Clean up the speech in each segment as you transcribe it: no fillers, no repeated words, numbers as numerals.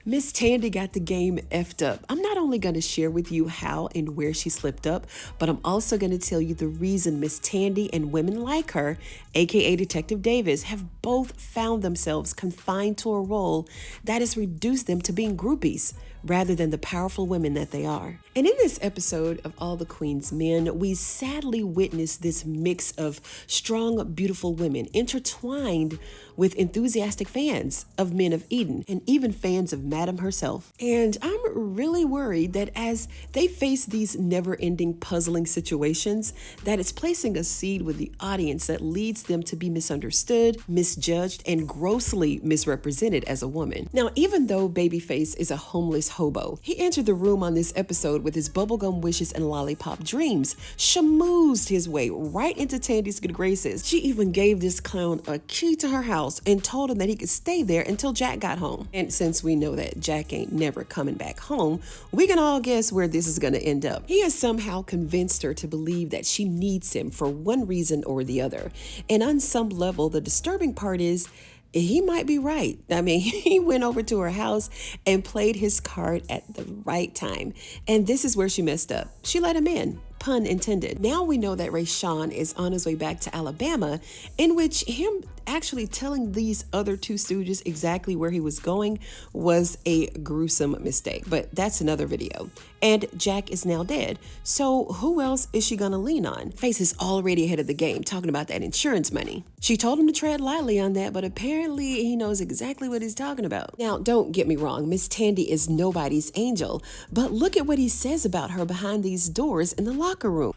Miss Tandy got the game effed up. I'm not only going to share with you how and where she slipped up, but I'm also going to tell you the reason Miss Tandy and women like her, aka Detective Davis, have both found themselves confined to a role that has reduced them to being groupies rather than the powerful women that they are. And in this episode of All the Queen's Men, we sadly witness this mix of strong, beautiful women intertwined with enthusiastic fans of Men of Eden and even fans of Madam herself. And I'm really worried that as they face these never-ending puzzling situations, that it's placing a seed with the audience that leads them to be misunderstood, misjudged, and grossly misrepresented as a woman. Now, even though Babyface is a homeless hobo, he entered the room on this episode with his bubblegum wishes and lollipop dreams, schmoozed his way right into Tandy's good graces. She even gave this clown a key to her house and told him that he could stay there until Jack got home. And since we know that Jack ain't never coming back home, we can all guess where this is going to end up. He has somehow convinced her to believe that she needs him for one reason or the other. And on some level, the disturbing part is he might be right. I mean, he went over to her house and played his card at the right time. And this is where she messed up. She let him in. Pun intended. Now we know that Rayshawn is on his way back to Alabama, in which him actually telling these other two stooges exactly where he was going was a gruesome mistake, but that's another video. And Jack is now dead, so who else is she gonna lean on? Face is already ahead of the game, talking about that insurance money. She told him to tread lightly on that, but apparently he knows exactly what he's talking about. Now, don't get me wrong, Miss Tandy is nobody's angel, but look at what he says about her behind these doors in the locker room.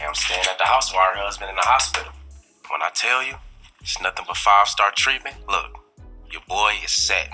I'm staying at the house while her husband in the hospital. When I tell you, it's nothing but 5-star treatment. Look, your boy is set.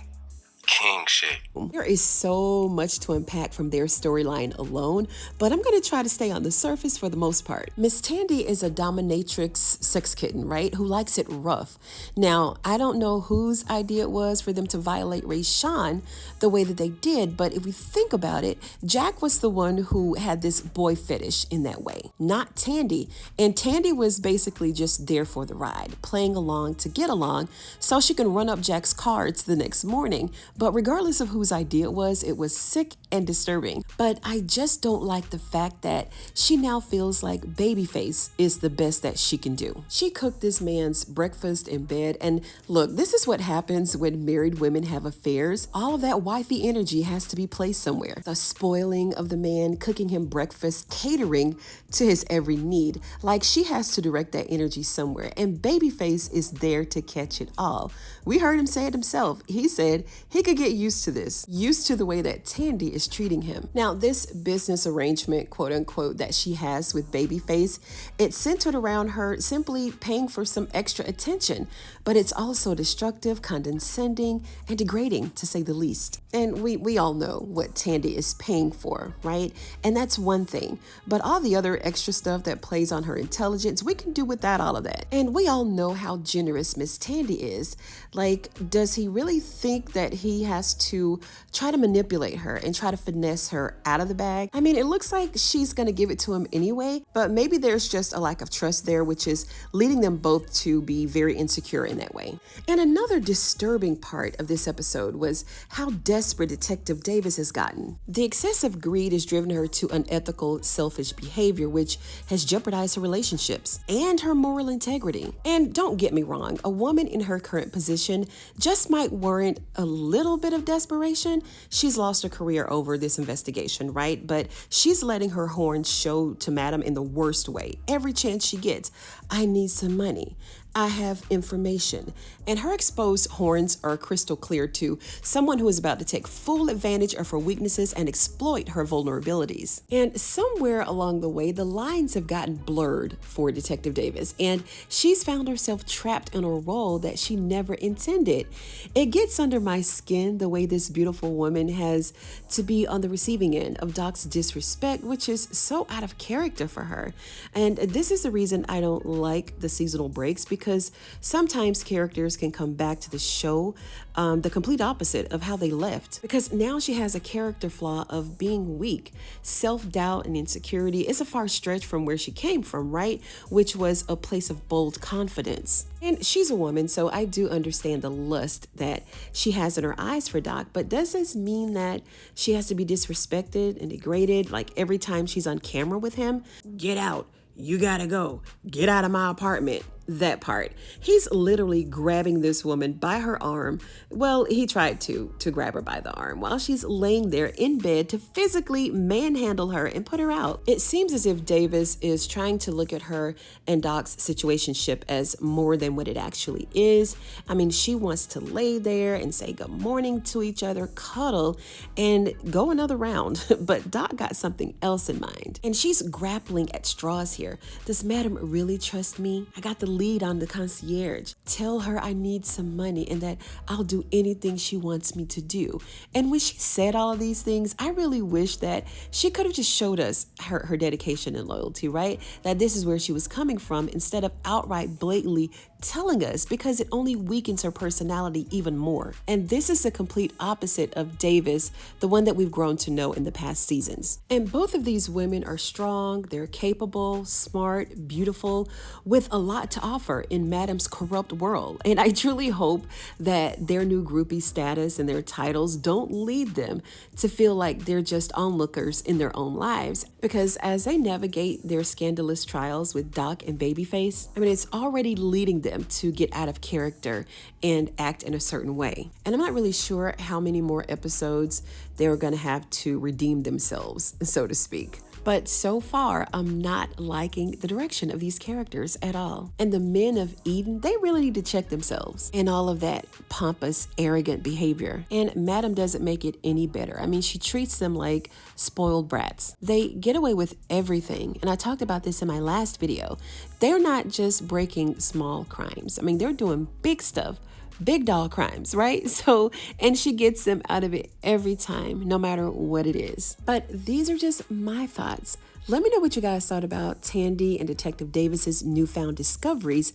King shit. There is so much to unpack from their storyline alone, but I'm going to try to stay on the surface for the most part. Miss Tandy is a dominatrix sex kitten, right? Who likes it rough. Now, I don't know whose idea it was for them to violate Rayshawn the way that they did, but if we think about it, Jack was the one who had this boy fetish in that way, not Tandy. And Tandy was basically just there for the ride, playing along to get along so she can run up Jack's cards the next morning. But regardless of whose idea it was sick and disturbing. But I just don't like the fact that she now feels like Babyface is the best that she can do. She cooked this man's breakfast in bed, and look, this is what happens when married women have affairs. All of that wifey energy has to be placed somewhere. The spoiling of the man, cooking him breakfast, catering to his every need. Like she has to direct that energy somewhere, and Babyface is there to catch it all. We heard him say it himself. He said he could get used to this, used to the way that Tandy is treating him. Now, this business arrangement, quote unquote, that she has with Babyface, it's centered around her simply paying for some extra attention, but it's also destructive, condescending, and degrading, to say the least. And we all know what Tandy is paying for, right? And that's one thing, but all the other extra stuff that plays on her intelligence, we can do without all of that. And we all know how generous Miss Tandy is. Like, does he really think that he has to try to manipulate her and try to finesse her out of the bag? I mean, it looks like she's gonna give it to him anyway, but maybe there's just a lack of trust there, which is leading them both to be very insecure in that way. And another disturbing part of this episode was how desperate Detective Davis has gotten. The excessive greed has driven her to unethical, selfish behavior, which has jeopardized her relationships and her moral integrity. And don't get me wrong, a woman in her current position just might warrant a little bit of desperation. She's lost her career over this investigation, right? But she's letting her horns show to Madam in the worst way. Every chance she gets, I need some money. I have information. And her exposed horns are crystal clear to someone who is about to take full advantage of her weaknesses and exploit her vulnerabilities. And somewhere along the way, the lines have gotten blurred for Detective Davis, and she's found herself trapped in a role that she never intended. It gets under my skin the way this beautiful woman has to be on the receiving end of Doc's disrespect, which is so out of character for her. And this is the reason I don't like the seasonal breaks, because because sometimes characters can come back to the show the complete opposite of how they left. Because now she has a character flaw of being weak. Self-doubt and insecurity is a far stretch from where she came from, right? Which was a place of bold confidence. And she's a woman, so I do understand the lust that she has in her eyes for Doc, but does this mean that she has to be disrespected and degraded like every time she's on camera with him? Get out. You gotta go. Get out of my apartment. That part. He's literally grabbing this woman by her arm. Well, he tried to grab her by the arm while she's laying there in bed to physically manhandle her and put her out. It seems as if Davis is trying to look at her and Doc's situationship as more than what it actually is. I mean, she wants to lay there and say good morning to each other, cuddle, and go another round. But Doc got something else in mind. And she's grappling at straws here. Does Madam really trust me? I got the lead on the concierge. Tell her I need some money and that I'll do anything she wants me to do. And when she said all of these things, I really wish that she could have just showed us her dedication and loyalty, right? That this is where she was coming from instead of outright blatantly telling us, because it only weakens her personality even more. And this is the complete opposite of Davis, the one that we've grown to know in the past seasons. And both of these women are strong, they're capable, smart, beautiful, with a lot to offer in Madam's corrupt world. And I truly hope that their new groupie status and their titles don't lead them to feel like they're just onlookers in their own lives, because as they navigate their scandalous trials with Doc and Babyface, I mean, it's already leading them to get out of character and act in a certain way. And I'm not really sure how many more episodes they're going to have to redeem themselves, so to speak. But so far, I'm not liking the direction of these characters at all. And the men of Eden, they really need to check themselves and all of that pompous, arrogant behavior. And Madam doesn't make it any better. I mean, she treats them like spoiled brats. They get away with everything. And I talked about this in my last video. They're not just breaking small crimes. I mean, they're doing big stuff. Big dog crimes, right? So, and she gets them out of it every time, no matter what it is. But these are just my thoughts. Let me know what you guys thought about Tandy and Detective Davis's newfound discoveries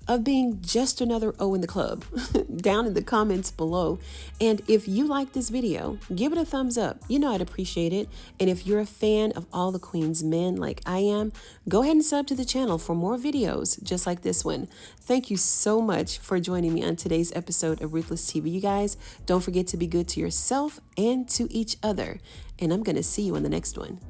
of being just another O in the club down in the comments below. And if you like this video, give it a thumbs up. You know I'd appreciate it. And if you're a fan of all the Queen's men like I am, go ahead and sub to the channel for more videos just like this one. Thank you so much for joining me on today's episode of Ruthless TV, you guys. Don't forget to be good to yourself and to each other. And I'm going to see you in the next one.